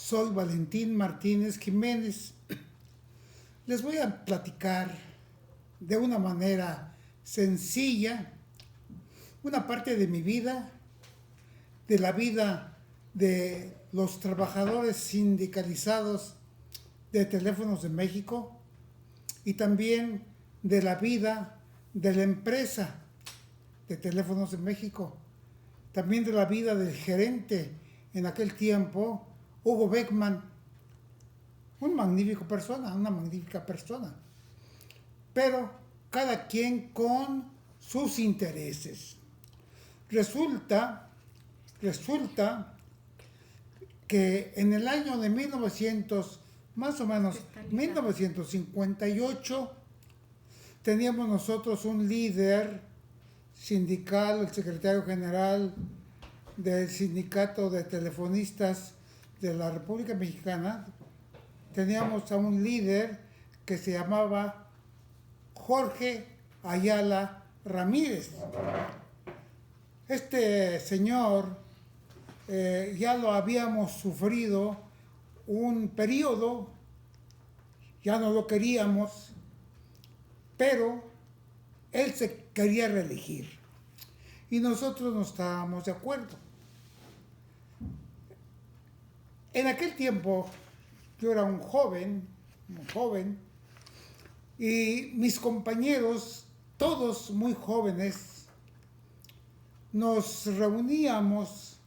Soy Valentín Martínez Jiménez. Les voy a platicar de una manera sencilla una parte de mi vida, de la vida de los trabajadores sindicalizados de Teléfonos de México y también de la vida de la empresa de Teléfonos de México, también de la vida del gerente en aquel tiempo, Hugo Beckman, una magnífica persona, pero cada quien con sus intereses. Resulta que en el año de 1958, teníamos nosotros un líder sindical, el secretario general del Sindicato de Telefonistas de la República Mexicana. Teníamos a un líder que se llamaba Jorge Ayala Ramírez. Este señor ya lo habíamos sufrido un periodo, ya no lo queríamos, pero él se quería reelegir y nosotros no estábamos de acuerdo. En aquel tiempo yo era un joven, y mis compañeros, todos muy jóvenes, nos reuníamos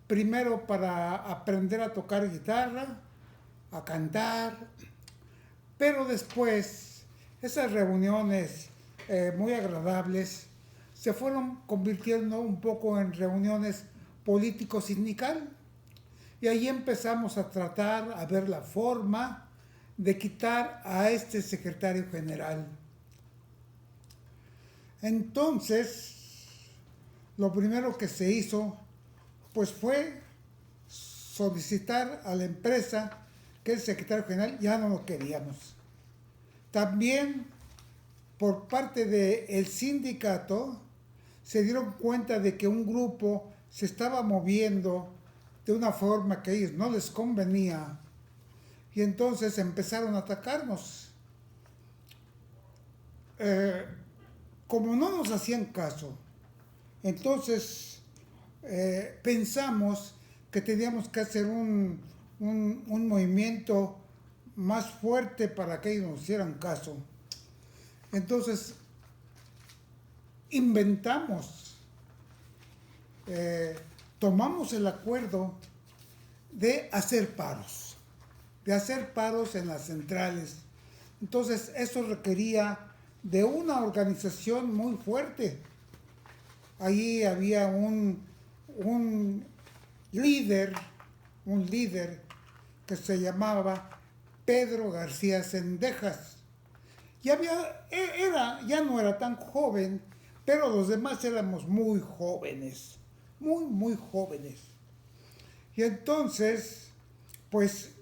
primero para aprender a tocar guitarra, a cantar, pero después esas reuniones muy agradables se fueron convirtiendo un poco en reuniones político-sindical y ahí empezamos a tratar, a ver la forma de quitar a este secretario general. Entonces, lo primero que se hizo, pues fue solicitar a la empresa que el secretario general ya no lo queríamos. También por parte del sindicato se dieron cuenta de que un grupo se estaba moviendo de una forma que a ellos no les convenía y entonces empezaron a atacarnos. Como no nos hacían caso, entonces pensamos que teníamos que hacer un movimiento más fuerte para que ellos nos hicieran caso. Entonces inventamos, tomamos el acuerdo de hacer paros en las centrales. Entonces eso requería de una organización muy fuerte. Allí había un líder que se llamaba Pedro García Cendejas. Ya no era tan joven, pero los demás éramos muy jóvenes, muy jóvenes. Y entonces, pues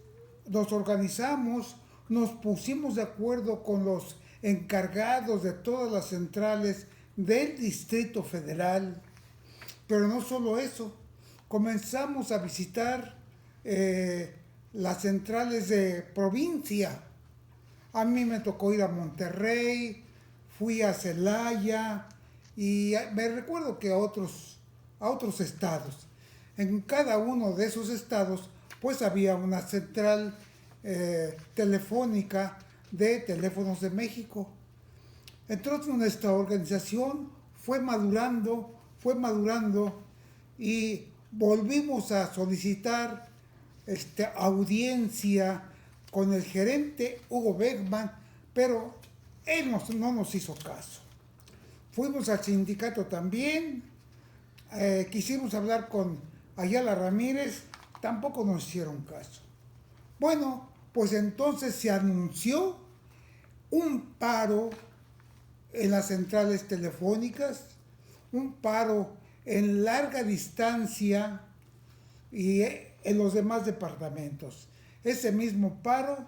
nos organizamos, nos pusimos de acuerdo con los encargados de todas las centrales del Distrito Federal, pero no solo eso, comenzamos a visitar las centrales de provincia. A mí me tocó ir a Monterrey, fui a Celaya y me recuerdo que a otros estados. En cada uno de esos estados pues había una central telefónica de Teléfonos de México. Entonces nuestra organización fue madurando y volvimos a solicitar audiencia con el gerente Hugo Beckman, pero él no nos hizo caso. Fuimos al sindicato también, quisimos hablar con Ayala Ramírez, tampoco nos hicieron caso. Bueno, pues entonces se anunció un paro en las centrales telefónicas, un paro en larga distancia y en los demás departamentos. Ese mismo paro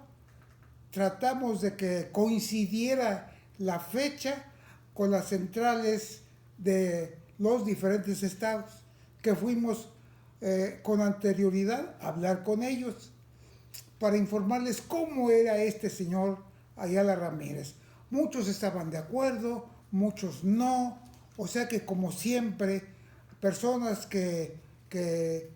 tratamos de que coincidiera la fecha con las centrales de los diferentes estados, que fuimos con anterioridad a hablar con ellos. para informarles cómo era este señor Ayala Ramírez. Muchos estaban de acuerdo, muchos no, o sea que como siempre, personas que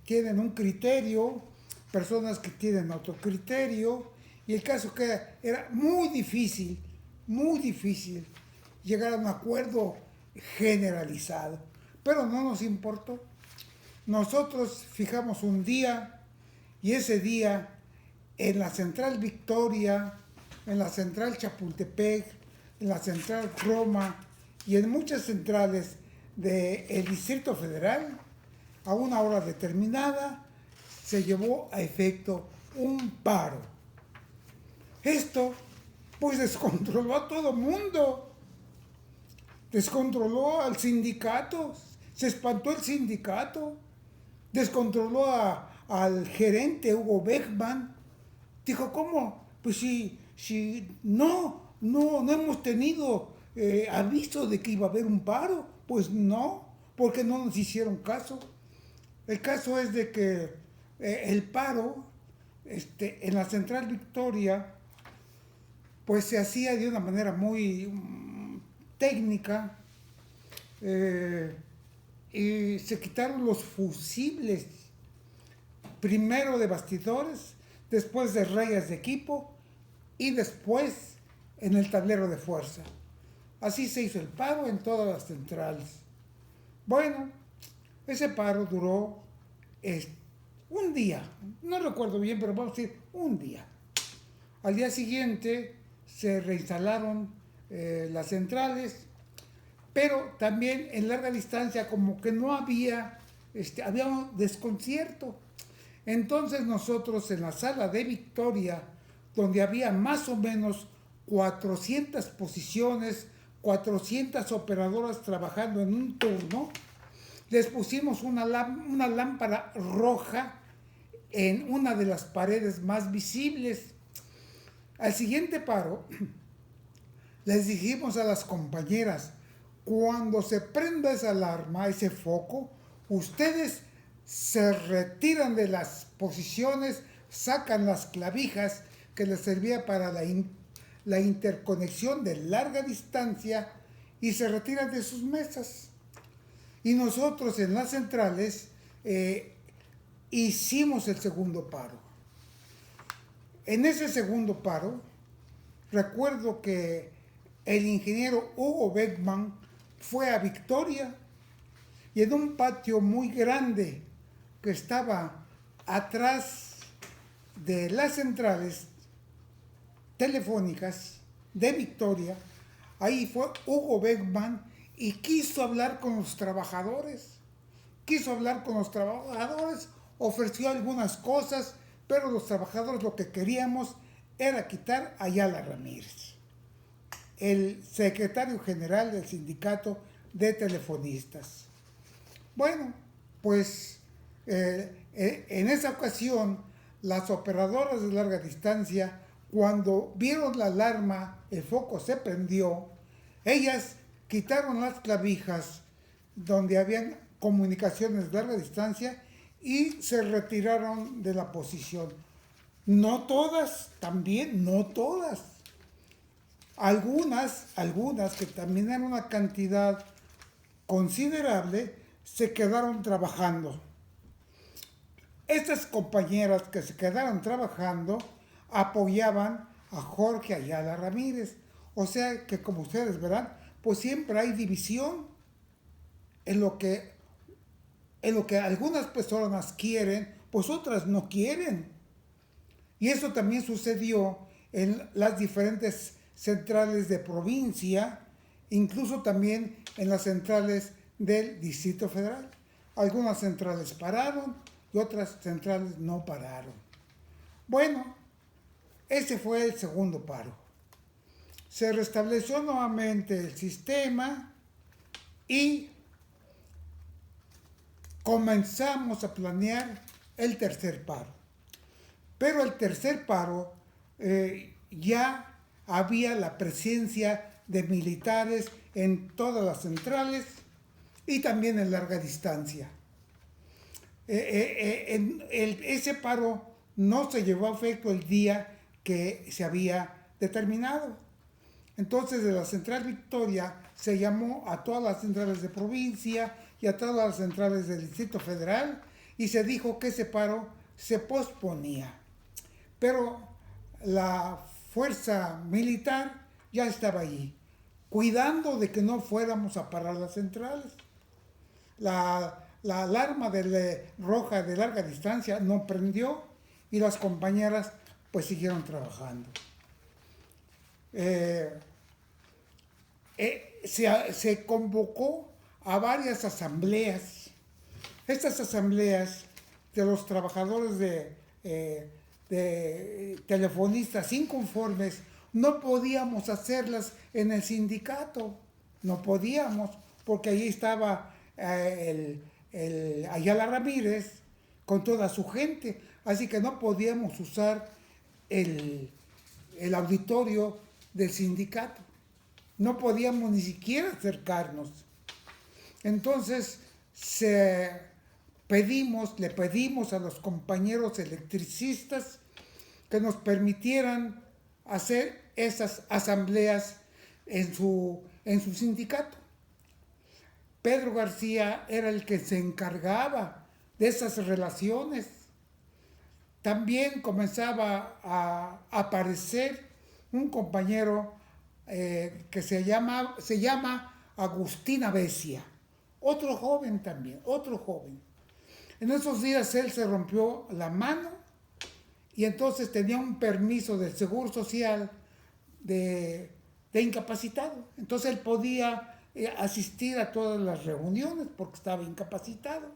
tienen un criterio, personas que tienen otro criterio, y el caso que era muy difícil llegar a un acuerdo generalizado, pero no nos importó. Nosotros fijamos un día y ese día en la Central Victoria, en la Central Chapultepec, en la Central Roma y en muchas centrales del Distrito Federal, a una hora determinada, se llevó a efecto un paro. Esto, pues, descontroló a todo mundo. Descontroló al sindicato, se espantó el sindicato, descontroló al gerente Hugo Beckman. Dijo, ¿cómo? Pues si no hemos tenido aviso de que iba a haber un paro. Pues no, porque no nos hicieron caso. El caso es de que el paro en la Central Victoria pues se hacía de una manera muy técnica, y se quitaron los fusibles, primero de bastidores, después de rayas de equipo y después en el tablero de fuerza. Así se hizo el paro en todas las centrales. Bueno, ese paro duró un día, no recuerdo bien, pero vamos a decir un día. Al día siguiente se reinstalaron las centrales, pero también en larga distancia como que no había, había un desconcierto. Entonces nosotros en la sala de Victoria, donde había más o menos 400 posiciones, 400 operadoras trabajando en un turno, les pusimos una lámpara roja en una de las paredes más visibles. Al siguiente paro, les dijimos a las compañeras, cuando se prenda esa alarma, ese foco, ustedes se retiran de las posiciones, sacan las clavijas que les servía para la interconexión de larga distancia y se retiran de sus mesas. Y nosotros en las centrales hicimos el segundo paro. En ese segundo paro, recuerdo que el ingeniero Hugo Beckman fue a Victoria y en un patio muy grande que estaba atrás de las centrales telefónicas de Victoria, ahí fue Hugo Beckman y quiso hablar con los trabajadores. Ofreció algunas cosas, pero los trabajadores lo que queríamos era quitar a Ayala Ramírez, el secretario general del sindicato de telefonistas. Bueno, pues en esa ocasión las operadoras de larga distancia, cuando vieron la alarma, el foco se prendió, ellas quitaron las clavijas donde habían comunicaciones de larga distancia y se retiraron de la posición. No todas, también no todas. Algunas que también eran una cantidad considerable, se quedaron trabajando. Estas compañeras que se quedaron trabajando apoyaban a Jorge Ayala Ramírez. O sea que, como ustedes verán, pues siempre hay división en lo que algunas personas quieren, pues otras no quieren. Y eso también sucedió en las diferentes centrales de provincia, incluso también en las centrales del Distrito Federal. Algunas centrales pararon y otras centrales no pararon. Bueno, ese fue el segundo paro. Se restableció nuevamente el sistema y comenzamos a planear el tercer paro. Pero el tercer paro ya había la presencia de militares en todas las centrales y también en larga distancia. Ese paro no se llevó a efecto el día que se había determinado. Entonces, de la Central Victoria se llamó a todas las centrales de provincia y a todas las centrales del Distrito Federal y se dijo que ese paro se posponía. Pero la fuerza militar ya estaba allí, cuidando de que no fuéramos a parar las centrales. La alarma roja de larga distancia no prendió y las compañeras pues siguieron trabajando. Se convocó a varias asambleas. Estas asambleas de los trabajadores de telefonistas inconformes no podíamos hacerlas en el sindicato, no podíamos, porque allí estaba Ayala Ramírez con toda su gente, así que no podíamos usar el auditorio del sindicato, no podíamos ni siquiera acercarnos. Entonces le pedimos a los compañeros electricistas que nos permitieran hacer esas asambleas en su sindicato. Pedro García era el que se encargaba de esas relaciones. También comenzaba a aparecer un compañero que se llama Agustín Avesia, otro joven también, otro joven. En esos días él se rompió la mano y entonces tenía un permiso del Seguro Social de incapacitado. Entonces él podía asistir a todas las reuniones porque estaba incapacitado.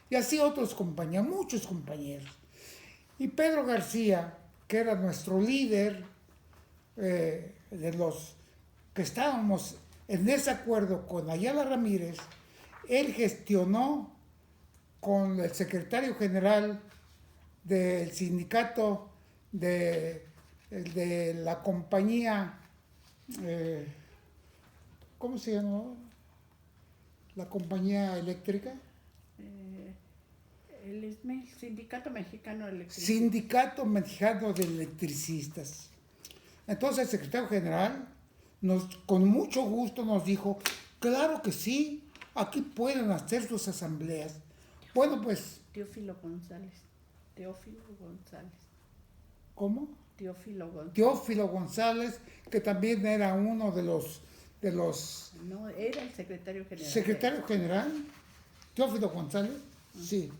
Y así otros compañeros, muchos compañeros. Y Pedro García, que era nuestro líder, de los que estábamos en desacuerdo con Ayala Ramírez, él gestionó con el secretario general del sindicato de la compañía, ¿cómo se llamó? La compañía eléctrica. El Sindicato Mexicano de Electricistas. Sindicato Mexicano de Electricistas. Entonces el secretario general con mucho gusto nos dijo, claro que sí, aquí pueden hacer sus asambleas. Bueno, pues... Teófilo González. ¿Cómo? Teófilo González, que también era uno de los... No, era el secretario general. ¿Secretario general? Teófilo González, sí.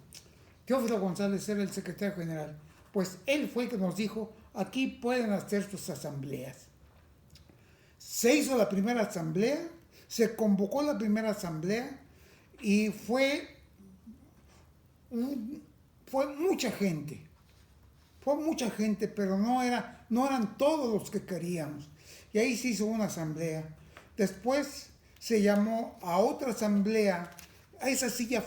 Teófilo González era el secretario general. Pues él fue el que nos dijo, aquí pueden hacer sus asambleas. Se hizo la primera asamblea, se convocó la primera asamblea y fue mucha gente. Fue mucha gente, pero no eran todos los que queríamos. Y ahí se hizo una asamblea. Después se llamó a otra asamblea. Esa sí ya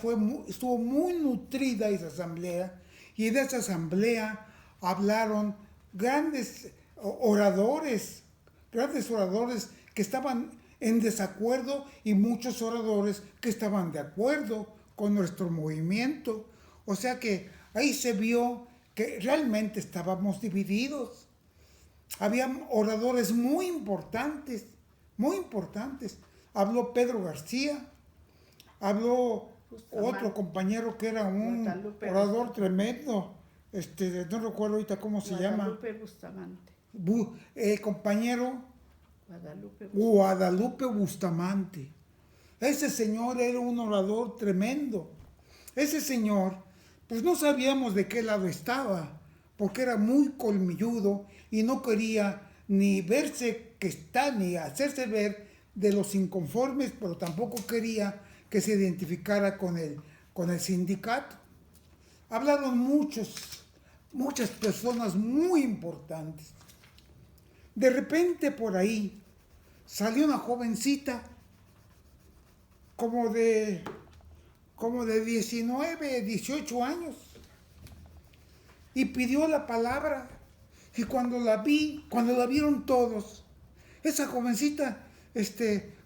estuvo muy nutrida esa asamblea. Y de esa asamblea hablaron grandes oradores que estaban en desacuerdo y muchos oradores que estaban de acuerdo con nuestro movimiento. O sea que ahí se vio que realmente estábamos divididos. Había oradores muy importantes. Habló Pedro García, habló otro compañero que era un orador tremendo, no recuerdo ahorita cómo se llama. Guadalupe Bustamante. El compañero Guadalupe Bustamante. Ese señor era un orador tremendo. Ese señor, pues no sabíamos de qué lado estaba, porque era muy colmilludo y no quería ni verse ni hacerse ver de los inconformes, pero tampoco quería que se identificara con el sindicato. Hablaron muchas personas muy importantes. De repente por ahí salió una jovencita como de 19, 18 años y pidió la palabra. Y cuando la vieron todos, esa jovencita,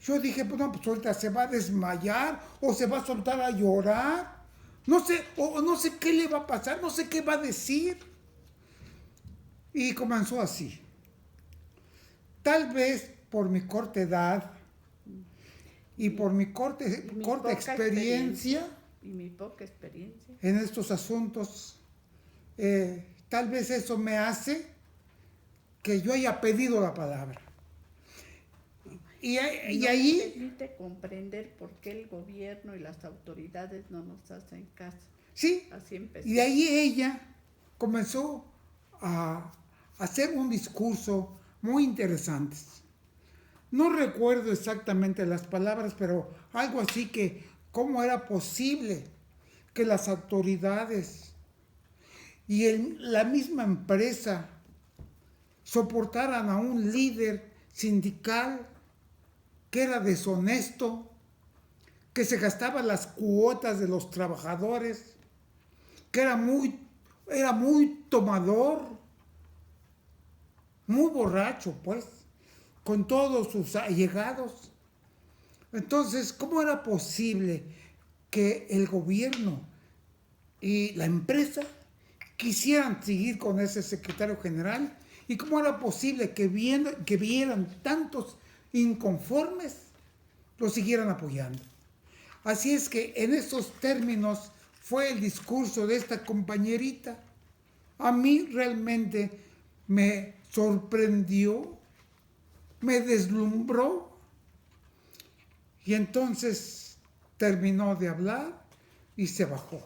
yo dije, pues no, pues ahorita se va a desmayar o se va a soltar a llorar. No sé qué le va a pasar, no sé qué va a decir. Y comenzó así. Tal vez por mi corta edad y por mi corta experiencia y mi poca experiencia en estos asuntos, tal vez eso me hace que yo haya pedido la palabra. Y ahí me permite comprender por qué el gobierno y las autoridades no nos hacen caso. Sí, así empezó. Y de ahí ella comenzó a hacer un discurso muy interesante. No recuerdo exactamente las palabras, pero algo así que cómo era posible que las autoridades y la misma empresa soportaran a un líder sindical que era deshonesto, que se gastaba las cuotas de los trabajadores, que era muy tomador, muy borracho, pues, con todos sus allegados. Entonces, ¿cómo era posible que el gobierno y la empresa quisieran seguir con ese secretario general? ¿Y cómo era posible que vieran tantos inconformes, lo siguieran apoyando? Así es que en esos términos fue el discurso de esta compañerita. A mí realmente me sorprendió, me deslumbró, y entonces terminó de hablar y se bajó.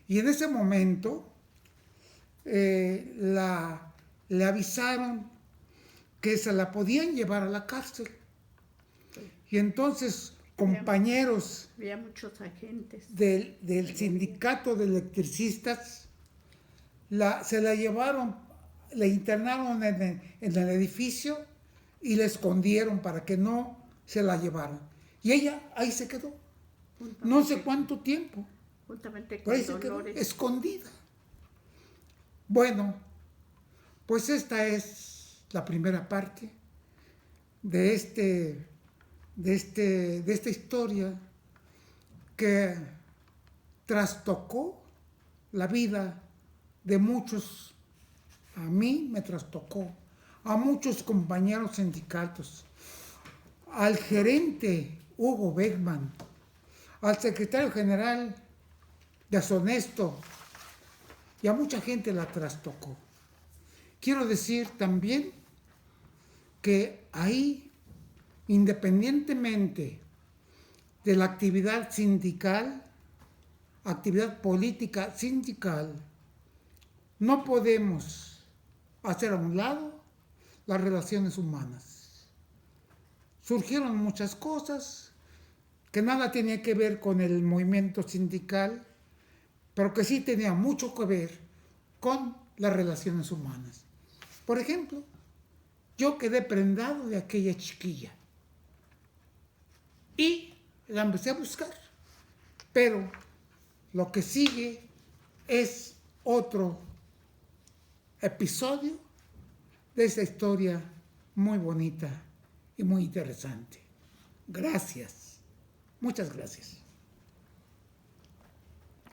Y en ese momento le avisaron que se la podían llevar a la cárcel. Y entonces compañeros había muchos agentes del sindicato de electricistas se la llevaron, la internaron en el edificio y la escondieron para que no se la llevaran. Y ella ahí se quedó, no sé cuánto tiempo, juntamente pero con ahí se quedó, Dolores, escondida. Bueno, pues esta es la primera parte de esta historia que trastocó la vida de muchos. A mí me trastocó, a muchos compañeros sindicatos, al gerente Hugo Beckman, al secretario general deshonesto, y a mucha gente la trastocó. Quiero decir también que ahí, independientemente de la actividad sindical, actividad política sindical, no podemos hacer a un lado las relaciones humanas. Surgieron muchas cosas que nada tenía que ver con el movimiento sindical, pero que sí tenía mucho que ver con las relaciones humanas. Por ejemplo, yo quedé prendado de aquella chiquilla y la empecé a buscar, pero lo que sigue es otro episodio de esa historia muy bonita y muy interesante. Gracias, muchas gracias.